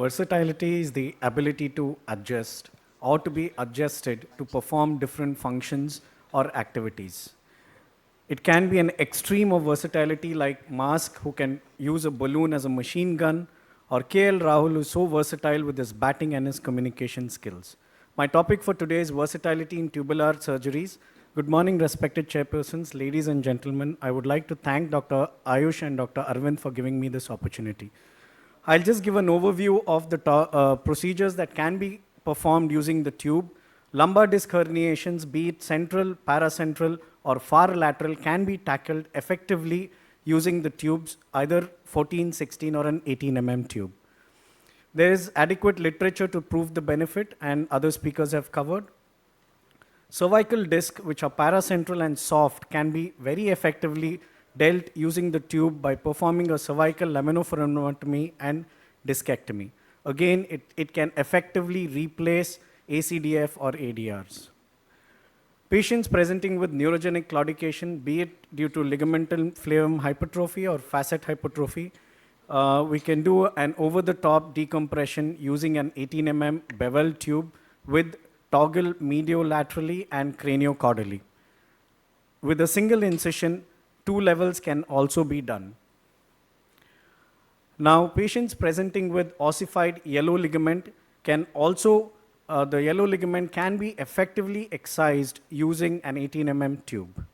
Versatility is the ability to adjust or to be adjusted to perform different functions or activities. It can be an extreme of versatility like Mask, who can use a balloon as a machine gun, or KL Rahul, who is so versatile with his batting and his communication skills. My topic for today is versatility in tubular surgeries. Good morning, respected chairpersons, ladies and gentlemen. I would like to thank Dr. Ayush and Dr. Arvind for giving me this opportunity. I'll just give an overview of the procedures that can be performed using the tube. Lumbar disc herniations, be it central, paracentral, or far lateral, can be tackled effectively using the tubes, either 14, 16, or an 18 mm tube. There is adequate literature to prove the benefit, and other speakers have covered. Cervical disc, which are paracentral and soft, can be very effectively dealt using the tube by performing a cervical laminophrenotomy and discectomy. Again, it can effectively replace ACDF or ADRs. Patients presenting with neurogenic claudication, be it due to ligamental flavum hypertrophy or facet hypertrophy, we can do an over-the-top decompression using an 18 mm bevel tube with toggle mediolaterally and craniocaudally. With a single incision, 2 levels can also be done. Now, patients presenting with ossified yellow ligament can also, the yellow ligament can be effectively excised using an 18 mm tube.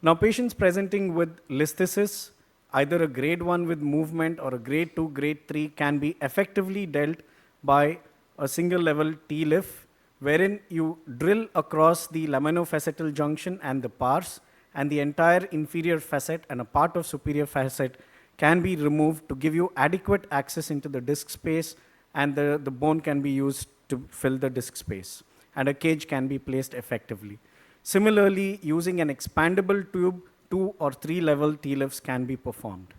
Now, patients presenting with listhesis, either a grade 1 with movement or a grade 2, grade 3, can be effectively dealt by a single level T-lift, wherein you drill across the laminofascial junction and the pars, and the entire inferior facet and a part of superior facet can be removed to give you adequate access into the disc space, and the bone can be used to fill the disc space, and a cage can be placed effectively. Similarly, using an expandable tube, 2 or 3 level T-lifts can be performed.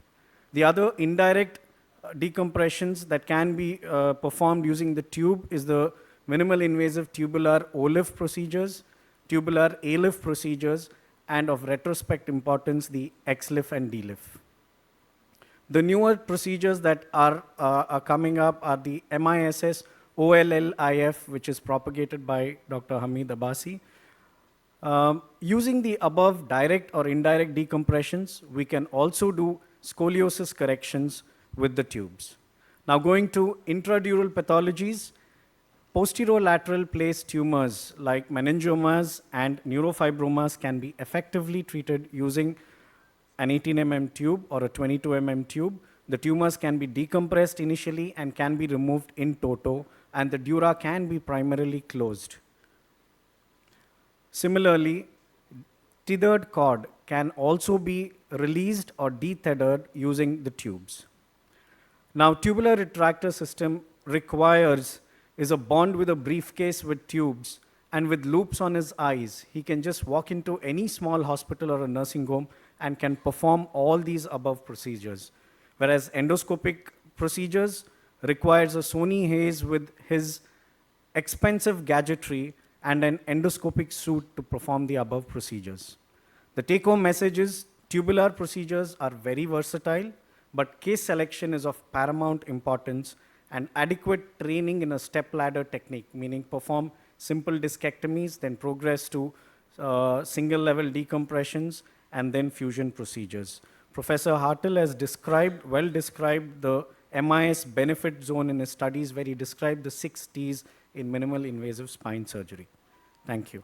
The other indirect decompressions that can be performed using the tube is the minimal invasive tubular O-lift procedures, tubular A-lift procedures, and of retrospect importance, the X-lift and D-lift. The newer procedures that are coming up are the MISS OLLIF, which is propagated by Dr. Hamid Abbasi. Using the above direct or indirect decompressions, we can also do scoliosis corrections with the tubes. Now, going to intradural pathologies, posterolateral placed tumors like meningiomas and neurofibromas can be effectively treated using an 18 mm tube or a 22 mm tube. The tumors can be decompressed initially and can be removed in toto, and the dura can be primarily closed. Similarly, tethered cord can also be released or detethered using the tubes. Now, tubular retractor system is a bond with a briefcase with tubes and with loops on his eyes. He can just walk into any small hospital or a nursing home and can perform all these above procedures. Whereas endoscopic procedures requires a Sony Hayes with his expensive gadgetry and an endoscopic suit to perform the above procedures. The take-home message is tubular procedures are very versatile, but case selection is of paramount importance, and adequate training in a step-ladder technique, meaning perform simple discectomies, then progress to single-level decompressions, and then fusion procedures. Professor Hartle has well described the MIS benefit zone in his studies, where he described the 6 T's in minimal invasive spine surgery. Thank you.